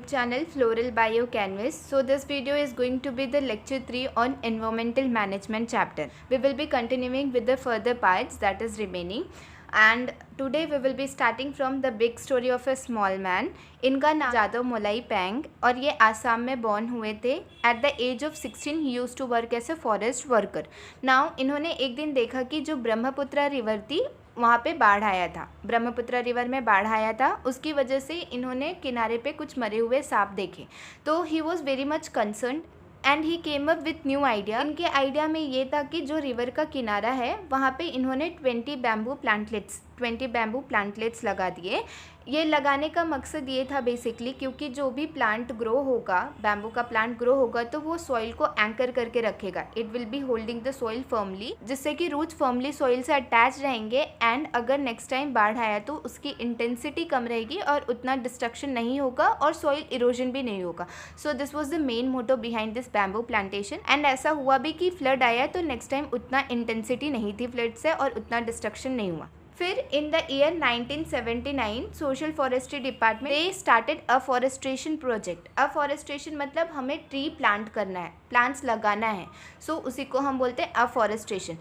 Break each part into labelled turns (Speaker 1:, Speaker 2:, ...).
Speaker 1: Channel Floral Bio Canvas. So this video is going to be the lecture 3 on environmental management chapter. We will be continuing with the further parts that is remaining, and today we will be starting from the big story of a small man. इनका नाम जादव मोलाई पैंग और ये आसाम में born हुए थे. At the age of 16 ही used to work as a forest worker. Now इन्होंने एक दिन देखा कि जो ब्रह्मपुत्र रिवर थी वहाँ पे बाढ़ आया था. ब्रह्मपुत्र रिवर में बाढ़ आया था, उसकी वजह से इन्होंने किनारे पे कुछ मरे हुए सांप देखे. तो he was very much concern and he came up with new idea. इनके आइडिया में ये था कि जो रिवर का किनारा है वहाँ पे इन्होंने 20 बैम्बू प्लांटलेट्स लगा दिए. ये लगाने का मकसद ये था बेसिकली क्योंकि जो भी प्लांट ग्रो होगा, बैम्बू का प्लांट ग्रो होगा तो वो सॉइल को एंकर करके रखेगा. It will be holding the soil firmly, जिससे कि रूट्स फर्मली सॉइल से अटैच रहेंगे एंड अगर नेक्स्ट टाइम बाढ़ आया तो उसकी इंटेंसिटी कम रहेगी और उतना डिस्ट्रक्शन नहीं होगा और सॉइल इरोजन भी नहीं होगा. So this was the main motto behind this bamboo plantation. And ऐसा हुआ भी कि फ्लड आया तो नेक्स्ट टाइम उतना इंटेंसिटी नहीं थी फ्लड से और उतना डिस्ट्रक्शन नहीं हुआ. फिर in the year 1979 social forestry department they started afforestation project. Afforestation मतलब हमें ट्री प्लांट करना है, प्लांट्स लगाना है. सो उसी को हम बोलते हैं अफॉरेस्ट्रेशन.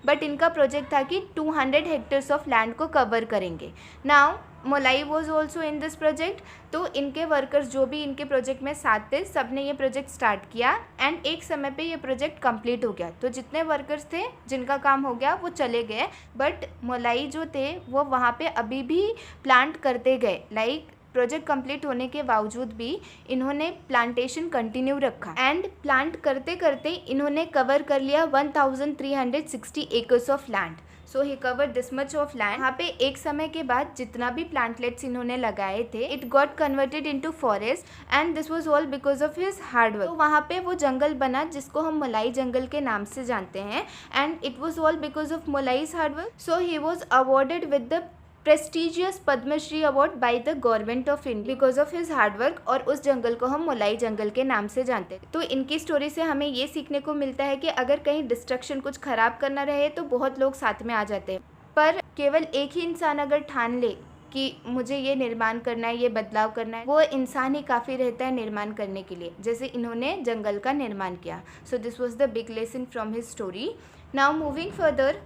Speaker 1: बट इनका प्रोजेक्ट था कि 200 हेक्टेयर्स ऑफ लैंड को कवर करेंगे. Now Molai was also in this project. तो इनके वर्कर्स जो भी इनके प्रोजेक्ट में साथ थे सब ने ये प्रोजेक्ट स्टार्ट किया एंड एक समय पे ये प्रोजेक्ट कंप्लीट हो गया. तो जितने वर्कर्स थे जिनका काम हो गया वो चले गए, बट मोलाई जो थे वो वहाँ पे अभी भी प्लांट करते गए. प्रोजेक्ट कंप्लीट होने के बावजूद भी इन्होंने प्लांटेशन कंटिन्यू रखा एंड प्लांट करते करते इन्होंने कवर कर लिया 1360 acres of land. So he cover this much of land. यहाँ पे एक समय के बाद जितना भी प्लांटलेट्स इन्होंने लगाए थे it got converted into forest and this was all because of his hard work. तो वहाँ पे वो जंगल बना जिसको हम मोलाई जंगल के नाम से जानते हैं and it was all because of Molai's hard work. So he was awarded with the prestigious Padmashri award by the government of India because of his hard work. और उस जंगल को हम मोलाई जंगल के नाम से जानते हैं. तो इनकी स्टोरी से हमें ये सीखने को मिलता है कि अगर कहीं डिस्ट्रक्शन कुछ खराब करना रहे तो बहुत लोग साथ में आ जाते हैं, पर केवल एक ही इंसान अगर ठान ले कि मुझे ये निर्माण करना है, ये बदलाव करना है, वो इंसान ही काफ़ी रहता है निर्माण करने के लिए, जैसे इन्होंने जंगल का निर्माण किया. सो this was the big lesson from his story. Now moving further,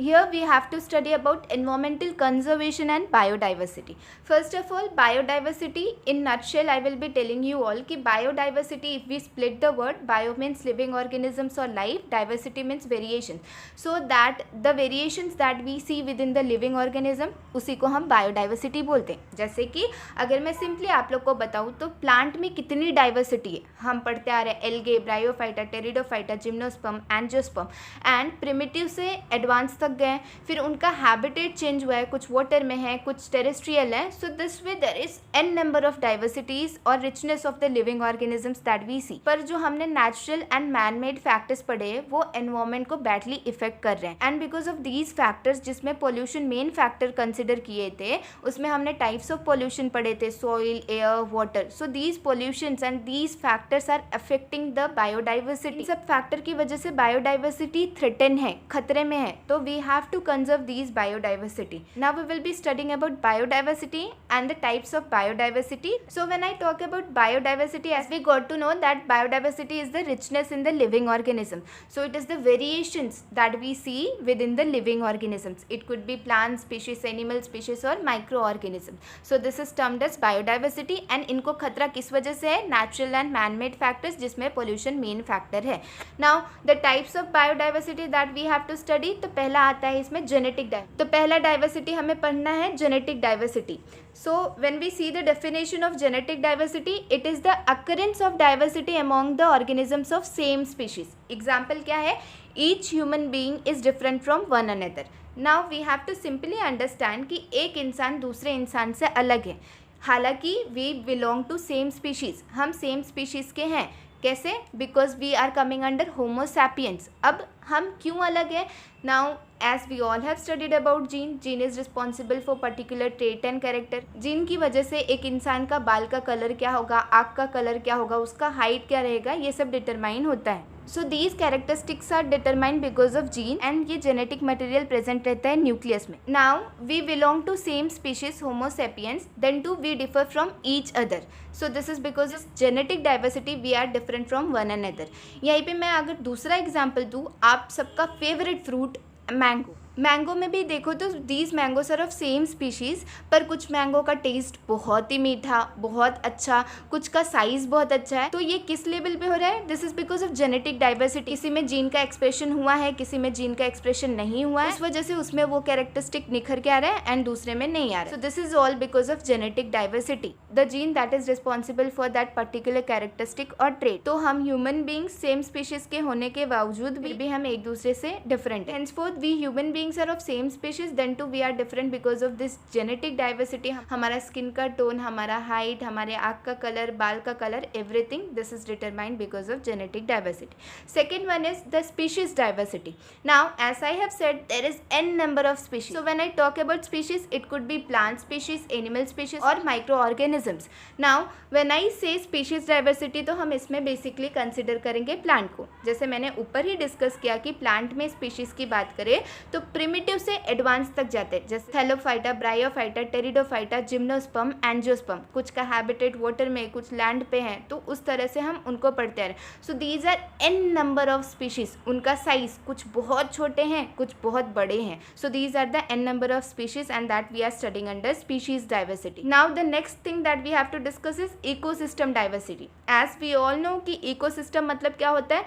Speaker 1: here we have to study about environmental conservation and biodiversity. First of all, biodiversity in nutshell I will be telling you all कि biodiversity, if we split the word, bio means living organisms or life, diversity means variation. So that the variations that we see within the living organism उसी को हम biodiversity बोलते हैं. जैसे कि अगर मैं सिंपली आप लोग को बताऊँ तो प्लांट में कितनी डाइवर्सिटी है हम पढ़ते आ रहे हैं. Algae, bryophyta, pteridophyta, gymnosperm, angiosperm and primitive से एडवांस तक गए. फिर उनका हैबिटेट चेंज हुआ है, कुछ वाटर में है, कुछ टेरेस्ट्रियल है. So this way there is an number of diversities और richness of the living organisms that we see. पर जो हमने natural and man made factors पढ़े वो एनवायरमेंट को बैडली इफेक्ट कर रहे हैं. And because of these factors, जिसमें पोल्यूशन मेन फैक्टर कंसिडर किए थे, उसमें हमने टाइप्स ऑफ पोल्यूशन पढ़े थे, soil, air, water. So these pollutions and these factors are affecting the biodiversity. सब फैक्टर की वजह से बायोडाइवर्सिटी थ्रेटन है, खतरे में है. तो we have to conserve these biodiversity. Now we will be studying about biodiversity and the types of biodiversity. So when I talk about biodiversity, as we got to know that biodiversity is the richness in the living organism. So it is the variations that we see within the living organisms. It could be plant species, animal species or microorganism. So this is termed as biodiversity and इनको खतरा किस वजह से है? Natural and man-made factors जिसमें pollution main factor है. Now the types of biodiversity that we have to study, तो पहला आता है इसमें जेनेटिक डाइवर्सिटी. तो पहला डाइवर्सिटी हमें पढ़ना है genetic diversity. So when we see the definition of genetic diversity, it is the occurrence of diversity among the organisms of same species. Example क्या है? Each human being is different from one another. Now we have to simply understand कि एक इंसान दूसरे इंसान से अलग है, हालांकि we belong to same species, हम सेम स्पीशीज़ के हैं. कैसे? Because we are coming under Homo sapiens. अब हम क्यों अलग हैं? Now as we all have studied about gene, gene is responsible for particular trait and character. Gene की वजह से एक इंसान का बाल का कलर क्या होगा, आँख का कलर क्या होगा, उसका हाइट क्या रहेगा, ये सब डिटरमाइन होता है. So these characteristics are determined because of gene and ये जेनेटिक मटेरियल प्रेजेंट रहता है न्यूक्लियस में. Now we belong to same species homo sapiens, then too we differ from each other. So this is because of genetic diversity we are different from one another. यहीं पे मैं अगर दूसरा example दूँ, आप सबका फेवरेट फ्रूट मैंगो. मैंगो में भी देखो तो these mangoes are of same species, पर कुछ मैंगो का टेस्ट बहुत ही मीठा, बहुत अच्छा, कुछ का साइज़ बहुत अच्छा है. तो ये किस लेवल पे हो रहा है? This is because of genetic diversity. किसी में जीन का एक्सप्रेशन हुआ है, किसी में जीन का एक्सप्रेशन नहीं हुआ है, इस वजह से उसमें वो कैरेक्टरिस्टिक निखर के आ रहा है एंड दूसरे में नहीं आ रहा है. So this is all because of genetic diversity, the gene that is responsible for that particular characteristic और ट्रेट. तो हम ह्यूमन बींग्स सेम स्पीशीज के होने के बावजूद भी हम एक दूसरे से डिफरेंट है. Henceforth we human beings are of same species, then too we are different because of this genetic diversity. हमारा स्किन का टोन, हमारा हाइट, हमारे आँख का कलर, बाल का colour, everything this is determined because of genetic diversity. Second one is the species diversity. Now as I have said there is n number of species. So when I talk about species, it could be plant species, animal species और microorganisms. Now when I say species diversity, तो हम इसमें basically consider करेंगे plant को. जैसे मैंने ऊपर ही discuss किया कि प्लांट में स्पीशीज की बात करें तो प्रिमिटिव से एडवांस तक जाते हैं, जैसे Thallophyta, bryophyta, pteridophyta, gymnosperm, angiosperm. कुछ का हैबिटेट वाटर में, कुछ लैंड पे हैं, तो उस तरह से हम उनको पढ़ते हैं. So these are n number of species. उनका साइज कुछ बहुत छोटे हैं, कुछ बहुत बड़े हैं. So these are the n number of species and that we are studying under species diversity. Now the next thing that we have to discuss is ecosystem diversity. As we all know कि ecosystem मतलब क्या होता है?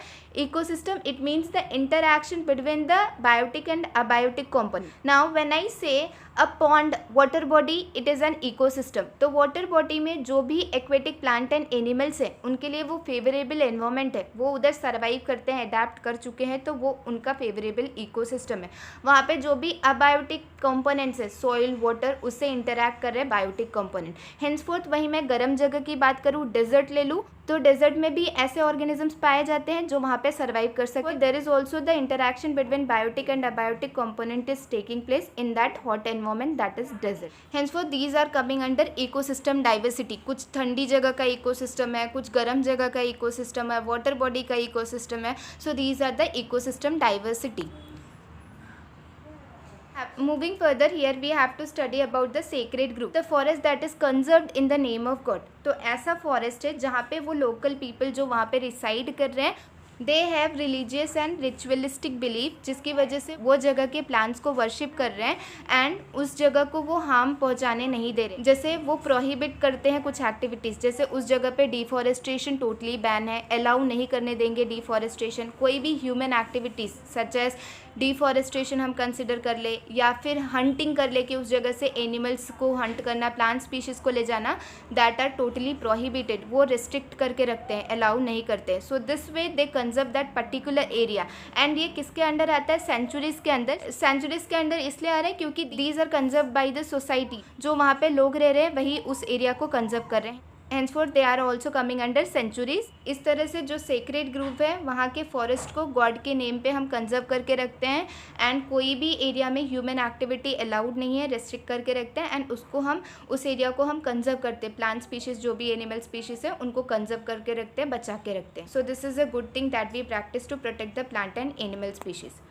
Speaker 1: Ecosystem it means the interaction between the biotic and abiotic component. Now when I say a pond, water body, it is an ecosystem. तो water body में जो भी aquatic plant and animals हैं उनके लिए वो favorable environment है, वो उधर survive करते हैं, adapt कर चुके हैं, तो वो उनका favorable ecosystem है. वहाँ पे जो भी abiotic components है, soil, water, उससे interact कर रहे हैं biotic component. Henceforth वहीं मैं गर्म जगह की बात करूँ, desert ले लूँ, तो डेजर्ट में भी ऐसे ऑर्गेनिजम्स पाए जाते हैं जो वहाँ पे सर्वाइव कर सके. There is also the interaction between biotic and abiotic component is taking place in that hot environment that is desert. Henceforth these are coming under ecosystem diversity. कुछ ठंडी जगह का इकोसिस्टम है, कुछ गर्म जगह का इकोसिस्टम है, वाटर बॉडी का इकोसिस्टम है. So these are the ecosystem diversity. Moving further, here we have to study about the sacred group, the forest that is conserved in the name of God. तो ऐसा forest है जहाँ पे वो local people जो वहाँ पे reside कर रहे हैं, they have religious and ritualistic belief, जिसकी वजह से वो जगह के प्लांट्स को वर्शिप कर रहे हैं एंड उस जगह को वो हार्म पहुंचाने नहीं दे रहे. जैसे वो प्रोहिबिट करते हैं कुछ एक्टिविटीज़, जैसे उस जगह पे डिफॉरेस्टेशन टोटली बैन है, अलाउ नहीं करने देंगे डिफॉरेस्टेशन. कोई भी human activities such as deforestation हम कंसिडर कर ले, या फिर हंटिंग कर ले कि उस जगह से एनिमल्स को हंट करना, प्लांट स्पीशीज़ को ले जाना, दैट आर टोटली प्रोहिबिटेड. वो रिस्ट्रिक्ट करके रखते हैं, अलाउ नहीं करते. सो this way they conserve that particular area. And ये किसके अंडर आता है? सेंचुरीज़ के अंदर. सेंचुरीज़ के अंदर इसलिए आ रहा है क्योंकि these are conserve by the society. जो वहाँ पे लोग रह रहे हैं वही उस एरिया को कंजर्व कर रहे हैं. Henceforth they are also coming under centuries. इस तरह से जो सेक्रेड ग्रुप है वहाँ के फॉरेस्ट को गॉड के नेम पे हम कंजर्व करके रखते हैं एंड कोई भी एरिया में ह्यूमन एक्टिविटी अलाउड नहीं है, रेस्ट्रिक्ट करके रखते हैं एंड उसको हम उस एरिया को हम कंजर्व करते हैं. प्लांट स्पीशीज़ जो भी एनिमल स्पीशीज़ है उनको कंजर्व करके रखते हैं, बचा के रखते हैं. So this is a good thing that we practice to protect the plant and animal species.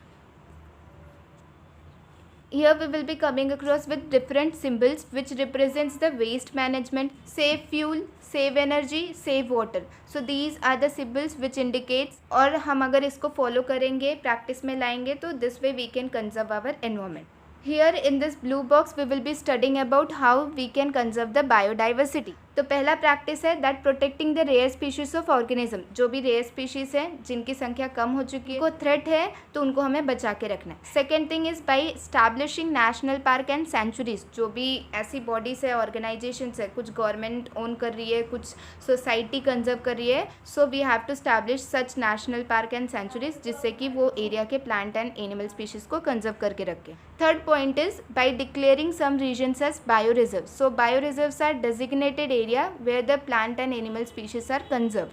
Speaker 1: Here we will be coming across with different symbols which represents the waste management, save fuel, save energy, save water. So these are the symbols which indicates, और हम अगर इसको follow करेंगे, practice में लाएंगे तो this way we can conserve our environment. Here in this blue box we will be studying about how we can conserve the biodiversity. तो पहला प्रैक्टिस है that protecting the rare species of organism. जो भी rare species हैं जिनकी संख्या कम हो चुकी है, को थ्रेट है तो उनको हमें बचा के रखना है. Second thing is by establishing national park and sanctuaries. जो भी ऐसी बॉडीज़ है, ऑर्गेनाइजेशंस है, कुछ गवर्नमेंट ओन कर रही है, कुछ सोसाइटी कंजर्व कर रही है, so we have to establish such national park and sanctuaries जिससे कि वो एरिया के प्लांट एंड एनिमल स्पीशीज़ को कंजर्व करके रखें. Third point is by declaring some regions as bio reserve. So bio reserves are designated area where the plant and animal species are conserved.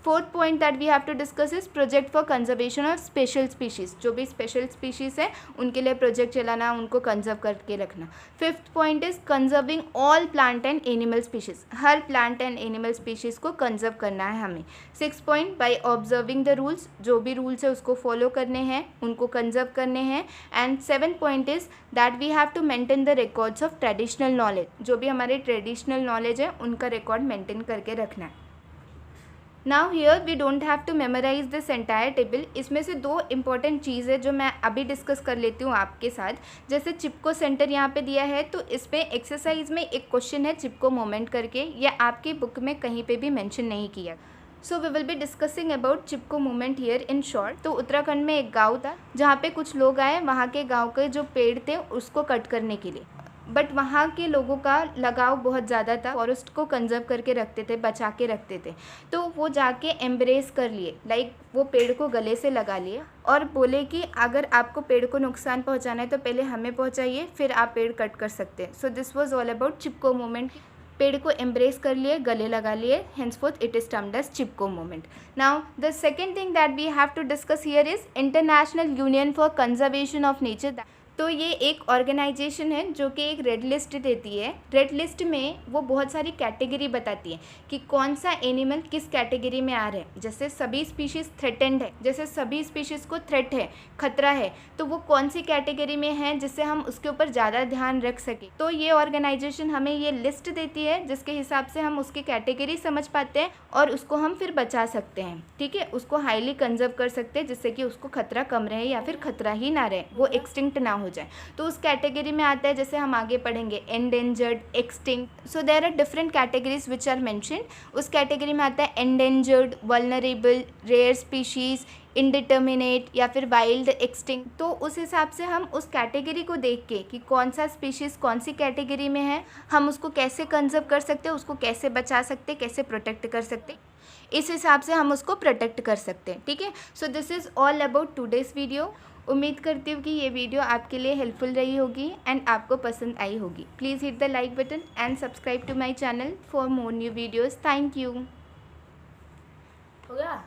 Speaker 1: Fourth point that we have to discuss is project for conservation of special species. जो भी special species है उनके लिए project चलाना, उनको conserve करके रखना। Fifth point is conserving all plant and animal species. Her plant and animal species को कंजर्व करना है हमें। Six point by observing the rules. जो भी रूल्स है उसको फॉलो करने हैं, उनको कंजर्व करने हैं। And seven point is that we have to maintain the records of traditional knowledge. जो भी हमारे ट्रेडिशनल नॉलेज है उनका रिकॉर्ड मेंटेन करके रखना है। Now here we don't have to memorise this entire table. इसमें से दो इंपॉर्टेंट चीज़ है जो मैं अभी डिस्कस कर लेती हूँ आपके साथ। जैसे चिपको सेंटर यहाँ पे दिया है, तो इसमें एक्सरसाइज में एक क्वेश्चन है चिपको मोमेंट करके, ये आपकी बुक में कहीं पे भी मेंशन नहीं किया। So we will be discussing about Chipko movement here in short. तो उत्तराखंड में एक गाँव था जहाँ पे कुछ लोग आए, वहाँ के गाँव के जो पेड़ थे उसको कट करने के लिए, बट वहाँ के लोगों का लगाव बहुत ज़्यादा था, फॉरेस्ट को कंजर्व करके रखते थे, बचा के रखते थे। तो वो जाके एम्ब्रेस कर लिए, लाइक वो पेड़ को गले से लगा लिए और बोले कि अगर आपको पेड़ को नुकसान पहुँचाना है तो पहले हमें पहुँचाइए, फिर आप पेड़ कट कर सकते हैं। So this was all about Chipko movement. पेड़ को एम्ब्रेस कर लिए, गले लगा लिए, henceforth it is termed as Chipko movement. Now the second thing that we have to discuss here is International Union for Conservation of Nature। तो ये एक ऑर्गेनाइजेशन है जो कि एक रेड लिस्ट देती है। रेड लिस्ट में वो बहुत सारी कैटेगरी बताती है कि कौन सा एनिमल किस कैटेगरी में आ रहे हैं। जैसे सभी स्पीशीज़ थ्रेटेंड है, जैसे सभी स्पीशीज़ को थ्रेट है, खतरा है, तो वो कौन सी कैटेगरी में है जिससे हम उसके ऊपर ज़्यादा ध्यान रख सकें। तो ये ऑर्गेनाइजेशन हमें ये लिस्ट देती है जिसके हिसाब से हम उसकी कैटेगरी समझ पाते हैं और उसको हम फिर बचा सकते हैं। ठीक है, उसको हाईली कंजर्व कर सकते हैं जिससे कि उसको खतरा कम रहे या फिर खतरा ही ना रहे, वो एक्सटिंक्ट ना हो जाए। तो उस कैटेगरी में आता है, जैसे हम आगे पढ़ेंगे, endangered, extinct. So there are different categories which are mentioned. उस कैटेगरी में आता है endangered, vulnerable, rare species, indeterminate या फिर वाइल्ड, एक्सटिंक्ट। तो उस हिसाब से हम उस कैटेगरी को देख के कि कौन सा स्पीशीज़ कौन सी कैटेगरी में है, हम उसको कैसे कंजर्व कर सकते हैं, उसको कैसे बचा सकते, कैसे प्रोटेक्ट कर सकते, इस हिसाब से हम उसको प्रोटेक्ट कर सकते हैं। ठीक है, so this is all about today's video. उम्मीद करती हूँ कि ये वीडियो आपके लिए हेल्पफुल रही होगी एंड आपको पसंद आई होगी। Please hit the like button and subscribe to my channel for more new videos. Thank you. हो गया।